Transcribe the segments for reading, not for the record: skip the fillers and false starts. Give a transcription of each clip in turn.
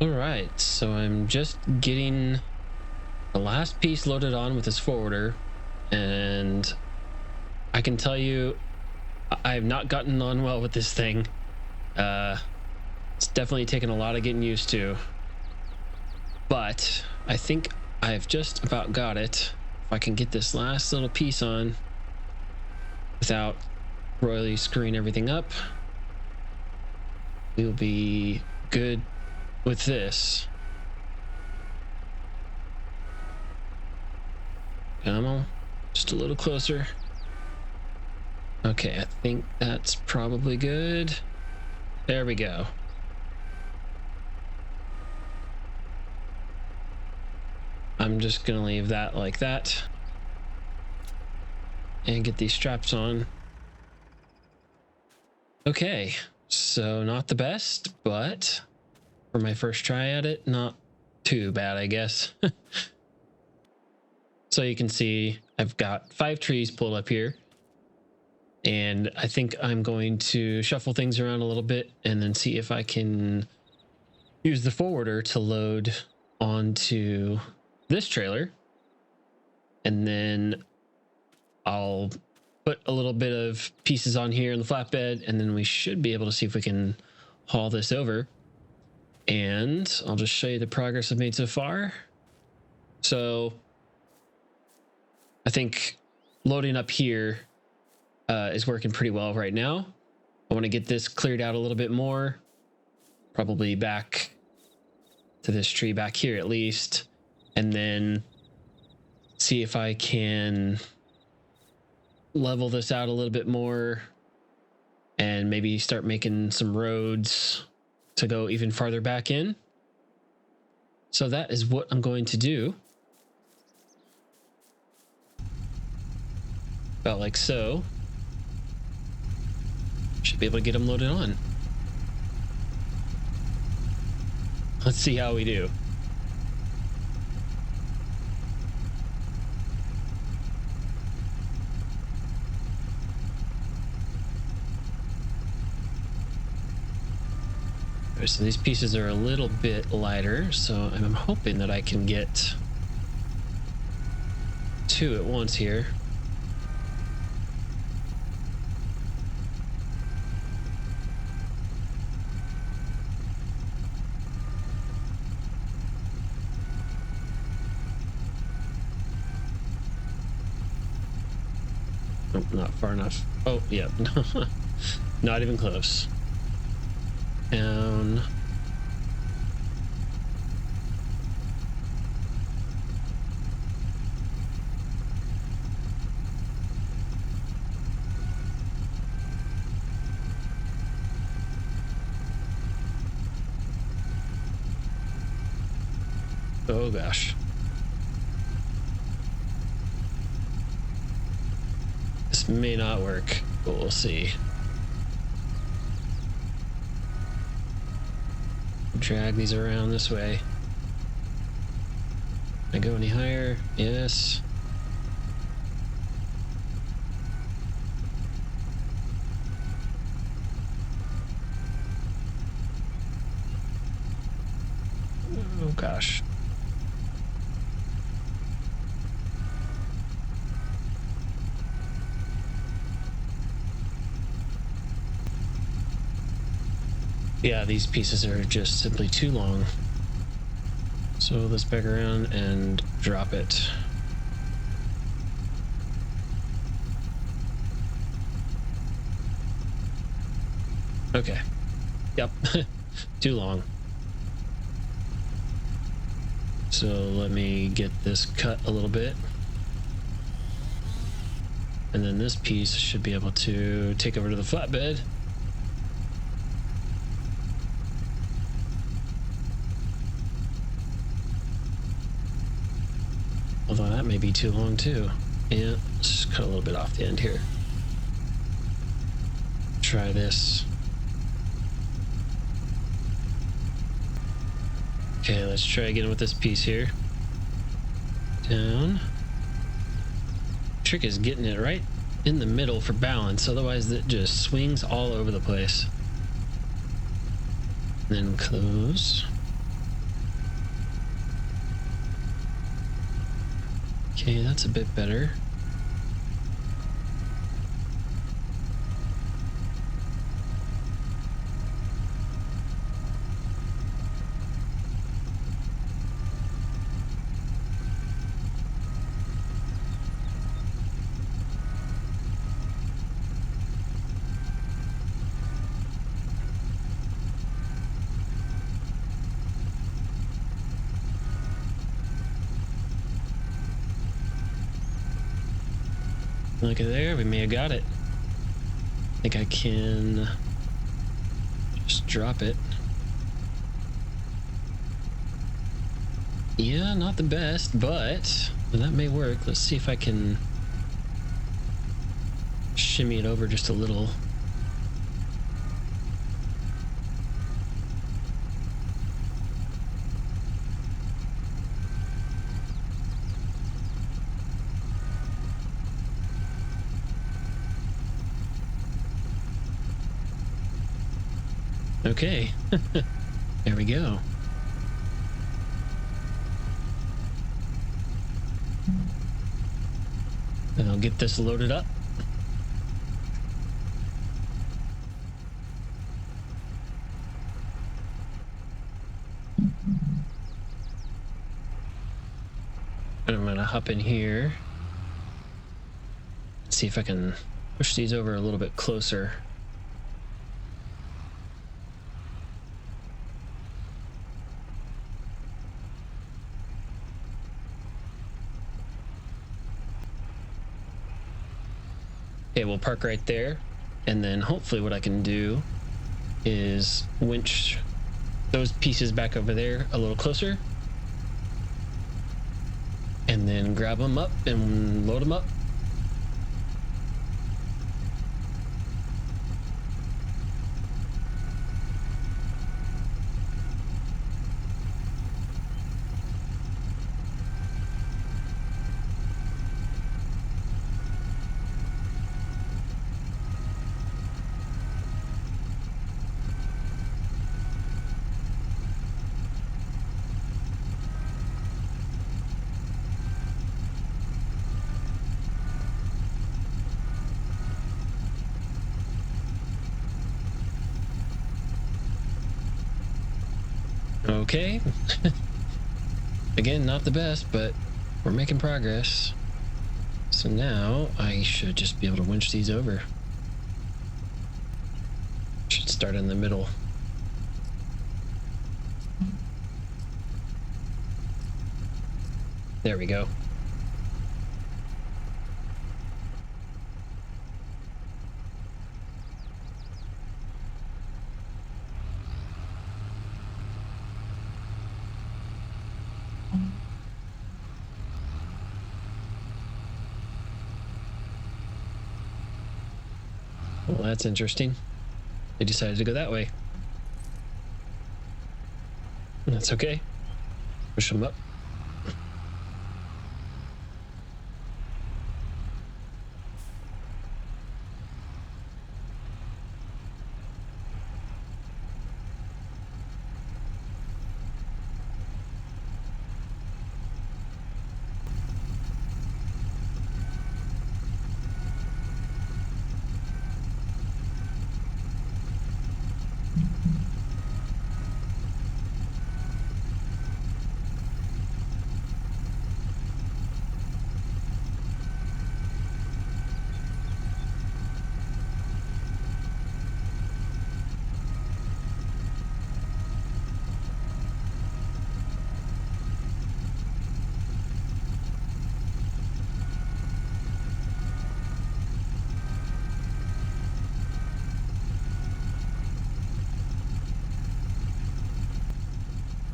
All right, so I'm just getting the last piece loaded on with this forwarder, and I can tell you I have not gotten on well with this thing. It's definitely taken a lot of getting used to, but I think I've just about got it. If I can get this last little piece on without royally screwing everything up, we'll be good with this. Come on, just a little closer. Okay, I think that's probably good. There we go. I'm just gonna leave that like that and get these straps on. Okay, so not the best, but for my first try at it, not too bad, I guess. So you can see I've got 5 trees pulled up here, and I think I'm going to shuffle things around a little bit and then see if I can use the forwarder to load onto this trailer, and then I'll put a little bit of pieces on here in the flatbed, and then we should be able to see if we can haul this over. And I'll just show you the progress I've made so far. So I think loading up here is working pretty well right now. I want to get this cleared out a little bit more, probably back to this tree back here at least, and then see if I can level this out a little bit more and maybe start making some roads to go even farther back in. So that is what I'm going to do. About like so. Should be able to get them loaded on. Let's see how we do. Okay, so these pieces are a little bit lighter, so I'm hoping that I can get 2 at once here. Nope, not far enough. Oh, yeah. Not even close. Down. Oh gosh. This may not work, but we'll see. Drag these around this way. Can I go any higher? Yes. Oh gosh. Yeah, these pieces are just simply too long. So let's back around and drop it. Okay. Yep. Too long. So let me get this cut a little bit. And then this piece should be able to take over to the flatbed. Although that may be too long too. Yeah, let's just cut a little bit off the end here. Try this. Okay, let's try again with this piece here. Down. Trick is getting it right in the middle for balance, otherwise it just swings all over the place. And then close. Okay, that's a bit better. Look at there, we may have got it. I think I can just drop it. Yeah, not the best, but that may work. Let's see if I can shimmy it over just a little. Okay, there we go. And I'll get this loaded up. And I'm gonna hop in here. See if I can push these over a little bit closer. Okay, we'll park right there, and then hopefully what I can do is winch those pieces back over there a little closer, and then grab them up and load them up. Okay. Again, not the best, but we're making progress. So now I should just be able to winch these over. Should start in the middle. There we go. Well, that's interesting. They decided to go that way. That's okay. Push them up.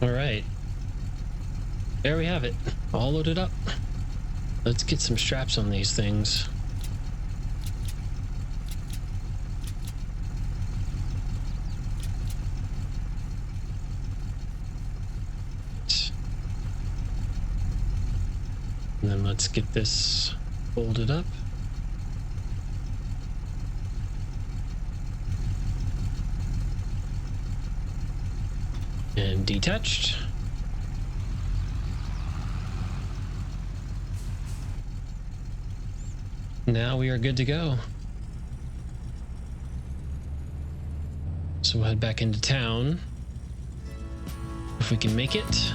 All right, there we have it, all loaded up. Let's get some straps on these things. And then let's get this folded up. And detached. now we are good to go. So we'll head back into town if we can make it.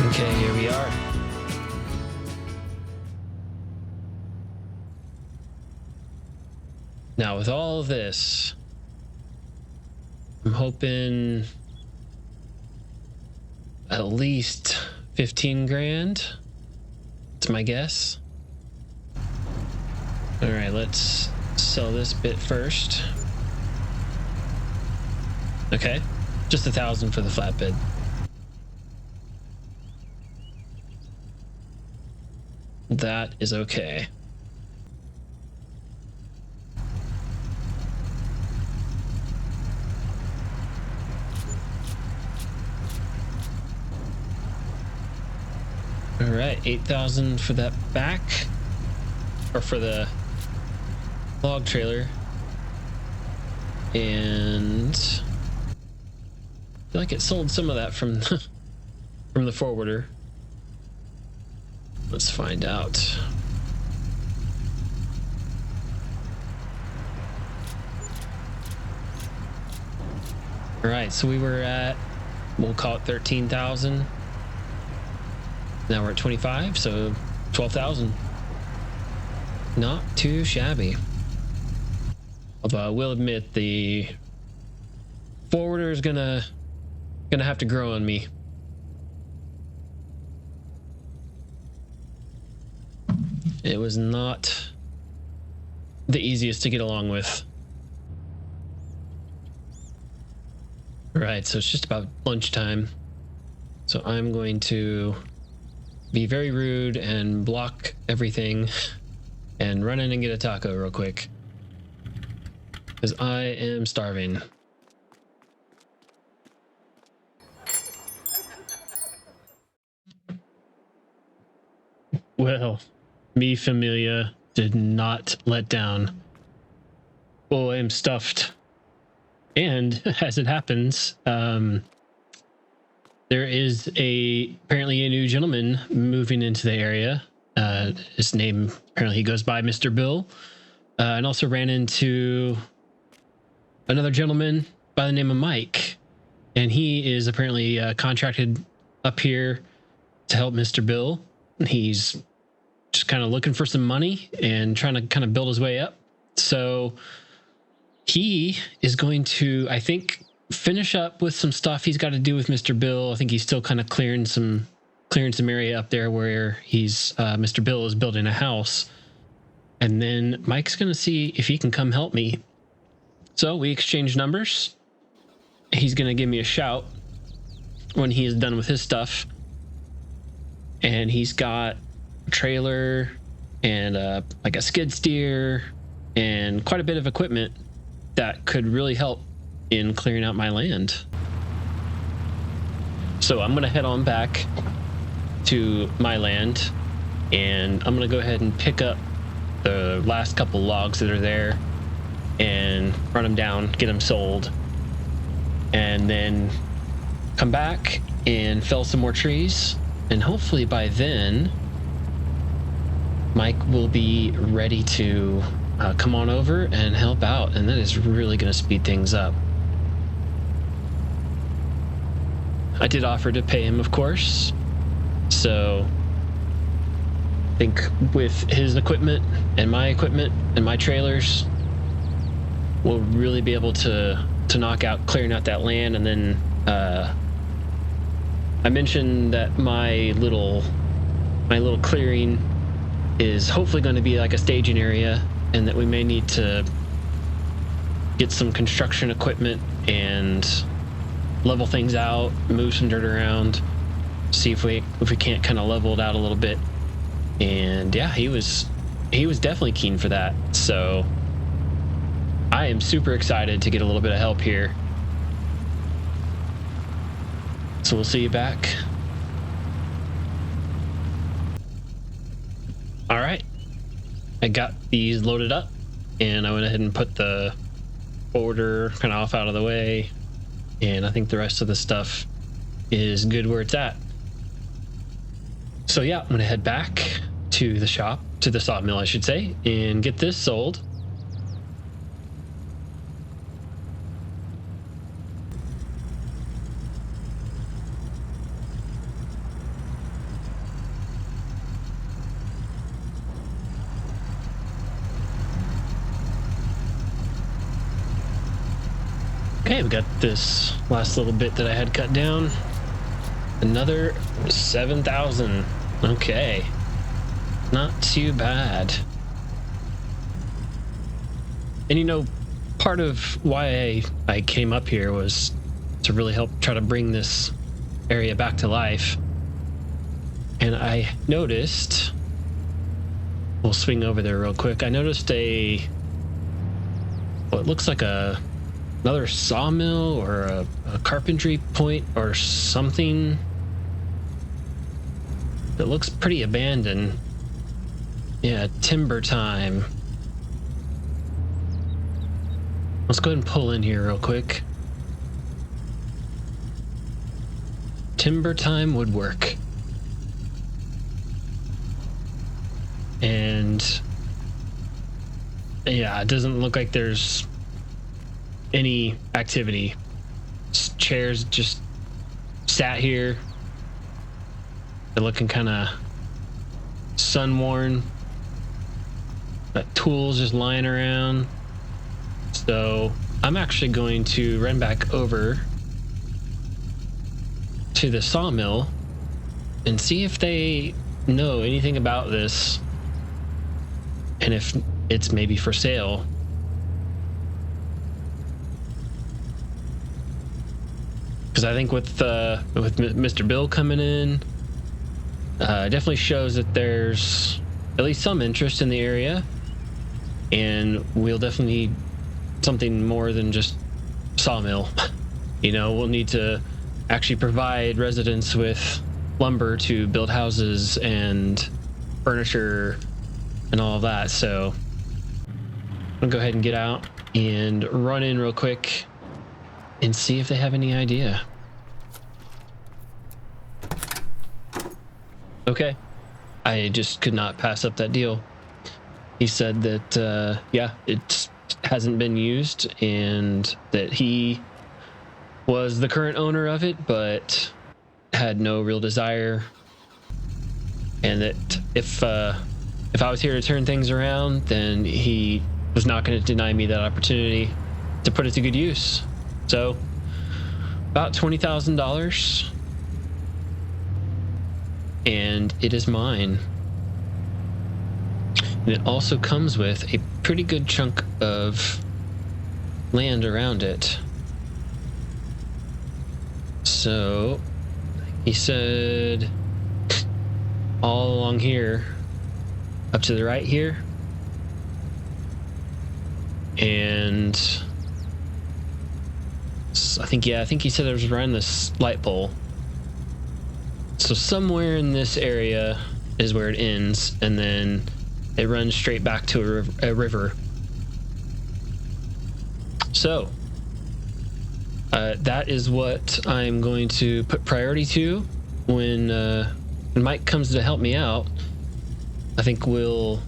Okay, here we are. Now with all of this, I'm hoping at least 15 grand. That's my guess. All right, let's sell this bit first. Okay, just 1,000 for the flatbed. That is okay. All right, 8,000 for that back, or for the log trailer. And I feel like it sold some of that from from the forwarder. Let's find out. All right, so we were at, we'll call it 13,000. Now we're at 25, so 12,000. Not too shabby. Although I will admit the forwarder is gonna have to grow on me. It was not the easiest to get along with. Right, so it's just about lunchtime. So I'm going to be very rude and block everything and run in and get a taco real quick, because I am starving. Well, me familia did not let down. Well, I'm stuffed. And as it happens, there is apparently a new gentleman moving into the area. His name, apparently he goes by Mr. Bill. And also ran into another gentleman by the name of Mike. And he is apparently contracted up here to help Mr. Bill. He's just kind of looking for some money and trying to kind of build his way up. So he is going to, I think, finish up with some stuff he's got to do with Mr. Bill. I think he's still kind of clearing some area up there where he's Mr. Bill is building a house. And then Mike's going to see if he can come help me. So we exchange numbers. He's going to give me a shout when he is done with his stuff. And he's got a trailer and like a skid steer and quite a bit of equipment that could really help in clearing out my land. So I'm going to head on back to my land, and I'm going to go ahead and pick up the last couple logs that are there and run them down, get them sold, and then come back and fell some more trees. And hopefully by then, Mike will be ready to come on over and help out. And that is really going to speed things up. I did offer to pay him, of course. So I think with his equipment and my trailers, we'll really be able to knock out clearing out that land, and then I mentioned that my little clearing is hopefully going to be like a staging area, and that we may need to get some construction equipment and level things out, move some dirt around, see if we can't kind of level it out a little bit. And yeah, he was definitely keen for that. So I am super excited to get a little bit of help here. So we'll see you back. All right, I got these loaded up, and I went ahead and put the forwarder kind of off out of the way, and I think the rest of the stuff is good where it's at. So yeah, I'm gonna head back to the shop, to the sawmill I should say, and get this sold. Okay, we got this last little bit that I had cut down. Another 7,000. Okay, not too bad. And you know, part of why I came up here was to really help try to bring this area back to life. And I noticed, we'll swing over there real quick. I noticed what looks like another sawmill or a carpentry point or something that looks pretty abandoned. Yeah, timber time. Let's go ahead and pull in here real quick. Timber time woodwork. And yeah, it doesn't look like there's any activity. Chairs just sat here. They're looking kind of sun worn. Got tools just lying around. So I'm actually going to run back over to the sawmill and see if they know anything about this, and if it's maybe for sale. Because I think with Mr. Bill coming in, definitely shows that there's at least some interest in the area, and we'll definitely need something more than just sawmill. You know, we'll need to actually provide residents with lumber to build houses and furniture and all of that. So I'll go ahead and get out and run in real quick and see if they have any idea. Okay, I just could not pass up that deal. He said that yeah, it hasn't been used, and that he was the current owner of it but had no real desire, and that if I was here to turn things around, then he was not going to deny me that opportunity to put it to good use. So about $20,000, and it is mine. And it also comes with a pretty good chunk of land around it. So he said all along here, up to the right here, and I think he said it was around this light pole. So somewhere in this area is where it ends, and then it runs straight back to a river. So that is what I'm going to put priority to when Mike comes to help me out. I think we'll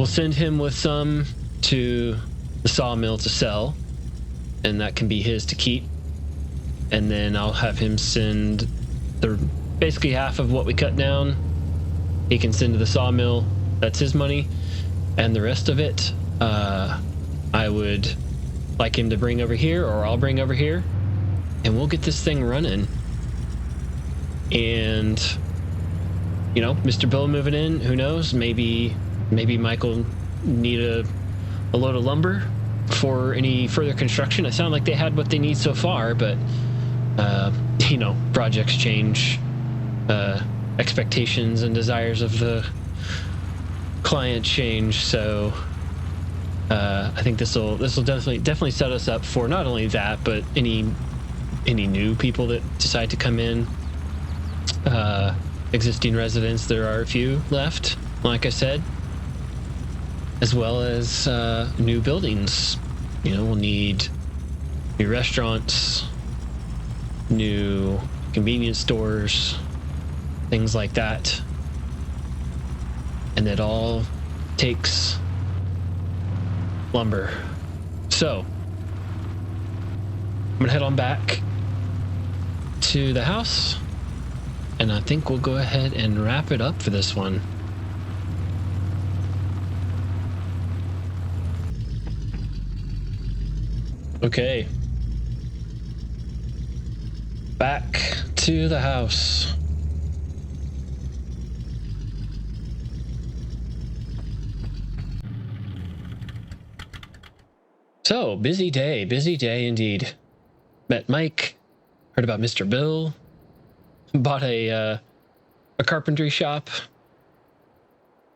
send him with some to the sawmill to sell, and that can be his to keep. And then I'll have him send basically half of what we cut down. He can send to the sawmill. That's his money. And the rest of it, I would like him to bring over here, or I'll bring over here, and we'll get this thing running. And, you know, Mr. Bill moving in, who knows? Maybe Michael need a load of lumber for any further construction. It sounded like they had what they need so far, but you know, projects change, expectations and desires of the client change. So I think this will definitely set us up for not only that, but any new people that decide to come in. Existing residents, there are a few left, like I said, as well as new buildings. You know, we'll need new restaurants, new convenience stores, things like that. And it all takes lumber. So I'm gonna head on back to the house, and I think we'll go ahead and wrap it up for this one. Okay. Back to the house. So, busy day indeed. Met Mike, heard about Mr. Bill, bought a carpentry shop.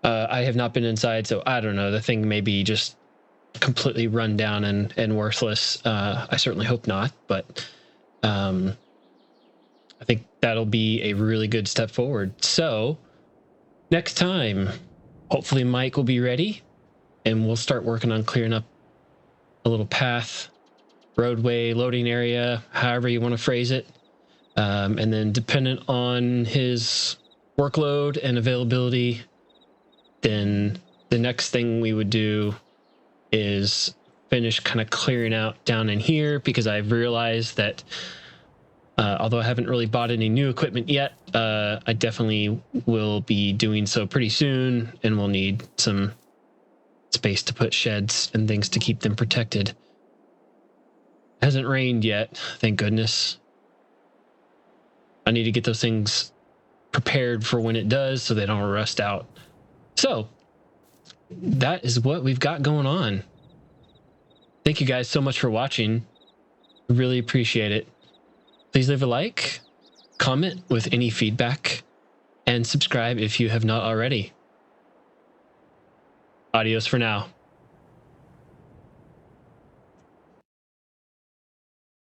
I have not been inside, so I don't know. The thing may be just completely run down and worthless. I certainly hope not, but I think that'll be a really good step forward. So next time, hopefully Mike will be ready, and we'll start working on clearing up a little path, roadway, loading area, however you want to phrase it. And then dependent on his workload and availability, then the next thing we would do is finish kind of clearing out down in here, because I've realized that although I haven't really bought any new equipment yet, I definitely will be doing so pretty soon, and we'll need some space to put sheds and things to keep them protected. It hasn't rained yet, thank goodness. I need to get those things prepared for when it does so they don't rust out. So that is what we've got going on. Thank you guys so much for watching. Really appreciate it. Please leave a like, comment with any feedback, and subscribe if you have not already. Adios for now.